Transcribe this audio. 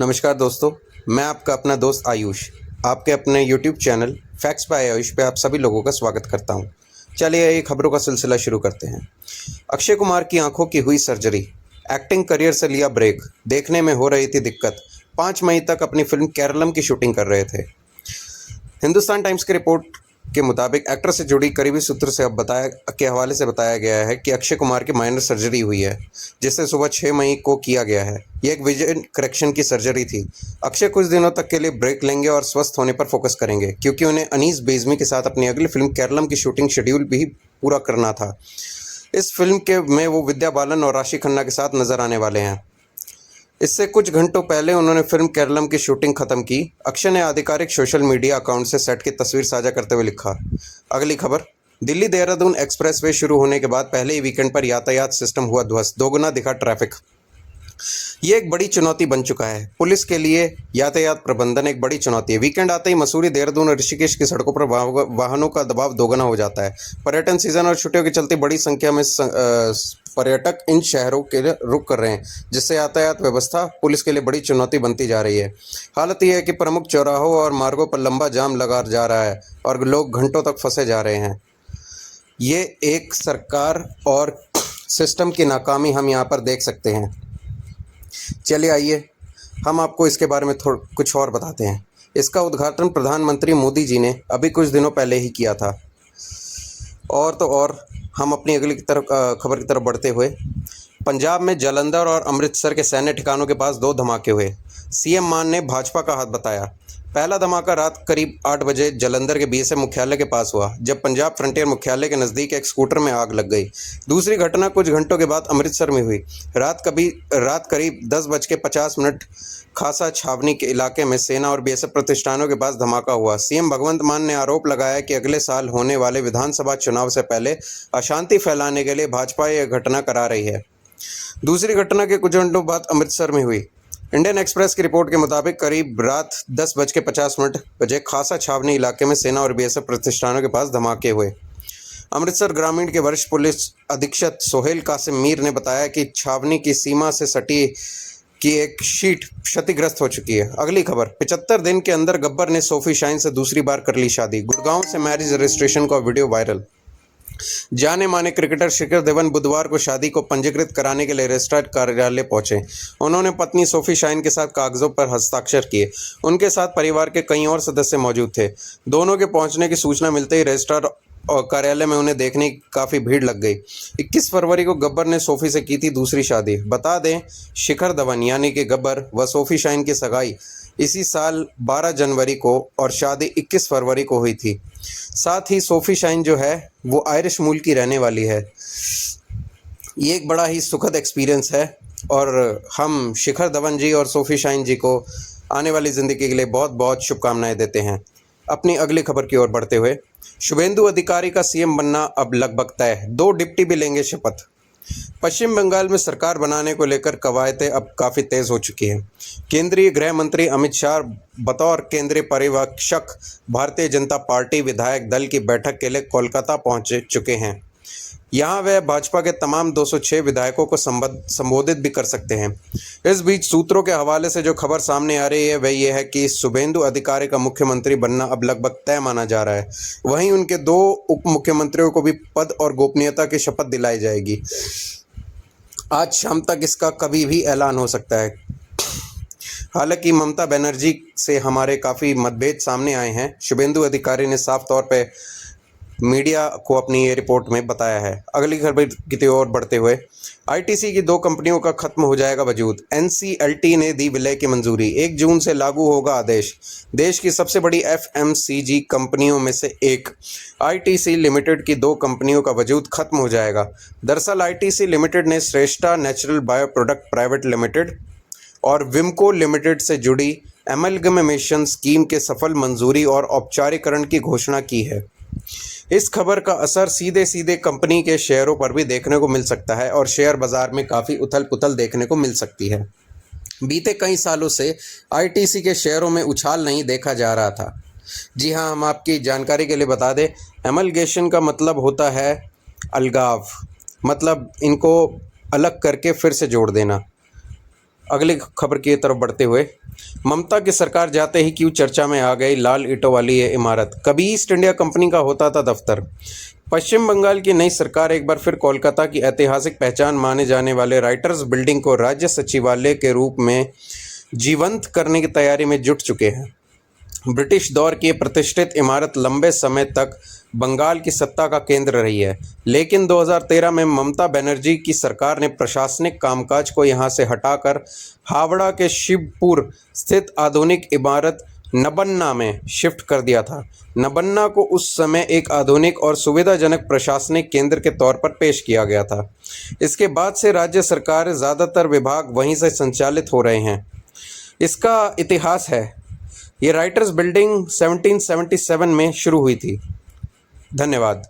नमस्कार दोस्तों, मैं आपका अपना दोस्त आयुष आपके अपने YouTube channel facts by Ayush पे आप सभी लोगों का स्वागत करता हूं। चलिए ये खबरों का सिलसिला शुरू करते हैं। अक्षय कुमार की आंखों की हुई सर्जरी, एक्टिंग करियर से लिया ब्रेक, देखने में हो रही थी दिक्कत। 5 मई तक अपनी फिल्म केरलम की शूटिंग कर रहे थे। हिंदुस्तान टाइम्स की रिपोर्ट के मुताबिक एक्टर से जुड़ी करीबी सूत्र से अब हवाले से बताया गया है कि अक्षय कुमार की माइनर सर्जरी हुई है, जिसे सुबह 6 मई को किया गया है। यह एक विजन करेक्शन की सर्जरी थी। अक्षय कुछ दिनों तक के लिए ब्रेक लेंगे और स्वस्थ होने पर फोकस करेंगे, क्योंकि उन्हें अनीस बेज़मी के साथ अपनी अगली फिल्म केरलम की शूटिंग शेड्यूल भी पूरा करना था। इस फिल्म में वो विद्या बालन और राशि खन्ना के साथ नजर आने वाले हैं। इससे कुछ घंटों पहले उन्होंने फिल्म केरलम की शूटिंग खत्म की। अक्षय ने आधिकारिक सोशल मीडिया अकाउंट से सेट की तस्वीर साझा करते हुए लिखा। अगली खबर, दिल्ली देहरादून एक्सप्रेसवे शुरू होने के बाद पहले ही वीकेंड पर यातायात सिस्टम हुआ ध्वस्त, दोगुना दिखा ट्रैफिक। ये एक बड़ी चुनौती बन चुका है। पुलिस के लिए यातायात प्रबंधन एक बड़ी चुनौती है। वीकेंड आते ही मसूरी, देहरादून और ऋषिकेश की सड़कों पर वाहनों का दबाव दोगुना हो जाता है। पर्यटन सीजन और छुट्टियों के चलते बड़ी संख्या में पर्यटक इन शहरों के लिए रुक कर रहे हैं, जिससे यातायात व्यवस्था पुलिस के लिए बड़ी चुनौती बनती जा रही है। हालत यह है कि प्रमुख चौराहों और मार्गों पर लंबा जाम लगा जा रहा है और लोग घंटों तक फंसे जा रहे हैं। ये एक सरकार और सिस्टम की नाकामी हम यहाँ पर देख सकते हैं। चलिए आइए हम आपको इसके बारे में कुछ और बताते हैं। इसका उद्घाटन प्रधानमंत्री मोदी जी ने अभी कुछ दिनों पहले ही किया था। और हम अपनी अगली खबर की तरफ बढ़ते हुए, पंजाब में जालंधर और अमृतसर के सैन्य ठिकानों के पास 2 धमाके हुए। सीएम मान ने भाजपा का हाथ बताया। पहला धमाका रात करीब 8 बजे जालंधर के बीएसएफ मुख्यालय के पास हुआ, जब पंजाब फ्रंटियर मुख्यालय के नज़दीक एक स्कूटर में आग लग गई। दूसरी घटना कुछ घंटों के बाद अमृतसर में हुई। रात करीब 10:50 खासा छावनी के इलाके में सेना और बीएसएफ प्रतिष्ठानों के पास धमाका हुआ। सीएम भगवंत मान ने आरोप लगाया कि अगले साल होने वाले विधानसभा चुनाव से पहले अशांति फैलाने के लिए भाजपा यह घटना करा रही है। दूसरी घटना के कुछ घंटों बाद अमृतसर में हुई। इंडियन एक्सप्रेस की रिपोर्ट के मुताबिक करीब रात 10:50 बजे खासा छावनी इलाके में सेना और बीएसएफ प्रतिष्ठानों के पास धमाके हुए। अमृतसर ग्रामीण के वरिष्ठ पुलिस अधीक्षक सोहेल कासिम मीर ने बताया कि छावनी की सीमा से सटी की एक शीट क्षतिग्रस्त हो चुकी है। अगली खबर, 75 दिन के अंदर गब्बर ने सोफी शाइन से दूसरी बार कर ली शादी। गुड़गांव से मैरिज रजिस्ट्रेशन का वीडियो वायरल। जाने माने क्रिकेटर शिखर धवन बुधवार को शादी को पंजीकृत कराने के लिए रजिस्ट्रार कार्यालय पहुंचे। उन्होंने पत्नी सोफी शाइन के साथ कागजों पर हस्ताक्षर किए। उनके साथ परिवार के कई और सदस्य मौजूद थे। दोनों के पहुंचने की सूचना मिलते ही रजिस्ट्रार और कार्यालय में उन्हें देखने की काफ़ी भीड़ लग गई। 21 फरवरी को गब्बर ने सोफी से की थी दूसरी शादी। बता दें, शिखर धवन यानी कि गब्बर व सोफी शाइन की सगाई इसी साल 12 जनवरी को और शादी 21 फरवरी को हुई थी। साथ ही सोफी शाइन जो है वो आयरिश मूल की रहने वाली है। ये एक बड़ा ही सुखद एक्सपीरियंस है और हम शिखर धवन जी और सोफी शाइन जी को आने वाली ज़िंदगी के लिए बहुत बहुत शुभकामनाएं देते हैं। अपनी अगली खबर की ओर बढ़ते हुए, शुभेंदु अधिकारी का सीएम बनना अब लगभग तय, 2 डिप्टी भी लेंगे शपथ। पश्चिम बंगाल में सरकार बनाने को लेकर कवायदें अब काफ़ी तेज़ हो चुकी हैं। केंद्रीय गृह मंत्री अमित शाह बतौर केंद्रीय पर्यवेक्षक भारतीय जनता पार्टी विधायक दल की बैठक के लिए कोलकाता पहुंच चुके हैं। यहाँ वह भाजपा के तमाम 206 विधायकों को संबोधित भी कर सकते हैं। इस बीच सूत्रों के हवाले से जो खबर सामने आ रही है वह यह है कि शुभेंदु अधिकारी का मुख्यमंत्री बनना अब लगभग तय माना जा रहा है। वहीं उनके 2 उप मुख्यमंत्रियों को भी पद और गोपनीयता की शपथ दिलाई जाएगी। आज शाम तक इसका कभी भी ऐलान हो सकता है। हालांकि ममता बनर्जी से हमारे काफ़ी मतभेद सामने आए हैं। शुभेंदु अधिकारी ने साफ तौर पर मीडिया को अपनी ये रिपोर्ट में बताया है। अगली खबर की ओर बढ़ते हुए, आईटीसी की 2 कंपनियों का खत्म हो जाएगा वजूद। एनसीएलटी ने दी विलय की मंजूरी। 1 जून से लागू होगा आदेश। देश की सबसे बड़ी एफएमसीजी कंपनियों में से एक आईटीसी लिमिटेड की 2 कंपनियों का वजूद खत्म हो जाएगा। दरअसल आईटीसी लिमिटेड ने Shreshtha natural bio product private limited और विमको लिमिटेड से जुड़ी एमलगमेशन स्कीम के सफल मंजूरी और औपचारिकरण की घोषणा की है। इस खबर का असर सीधे कंपनी के शेयरों पर भी देखने को मिल सकता है और शेयर बाजार में काफ़ी उथल पुथल देखने को मिल सकती है। बीते कई सालों से आईटीसी के शेयरों में उछाल नहीं देखा जा रहा था। जी हाँ, हम आपकी जानकारी के लिए बता दें, एमलगेशन का मतलब होता है अलगाव, मतलब इनको अलग करके फिर से जोड़ देना। अगली खबर की तरफ बढ़ते हुए, ममता की सरकार जाते ही क्यों चर्चा में आ गई लाल ईंटों वाली ये इमारत। कभी ईस्ट इंडिया कंपनी का होता था दफ्तर। पश्चिम बंगाल की नई सरकार एक बार फिर कोलकाता की ऐतिहासिक पहचान माने जाने वाले राइटर्स बिल्डिंग को राज्य सचिवालय के रूप में जीवंत करने की तैयारी में जुट चुके हैं। ब्रिटिश दौर की प्रतिष्ठित इमारत लंबे समय तक बंगाल की सत्ता का केंद्र रही है, लेकिन 2013 में ममता बनर्जी की सरकार ने प्रशासनिक कामकाज को यहां से हटाकर हावड़ा के शिवपुर स्थित आधुनिक इमारत नबन्ना में शिफ्ट कर दिया था। नबन्ना को उस समय एक आधुनिक और सुविधाजनक प्रशासनिक केंद्र के तौर पर पेश किया गया था। इसके बाद से राज्य सरकार ज़्यादातर विभाग वहीं से संचालित हो रहे हैं। इसका इतिहास है। ये राइटर्स बिल्डिंग 1777 में शुरू हुई थी। धन्यवाद।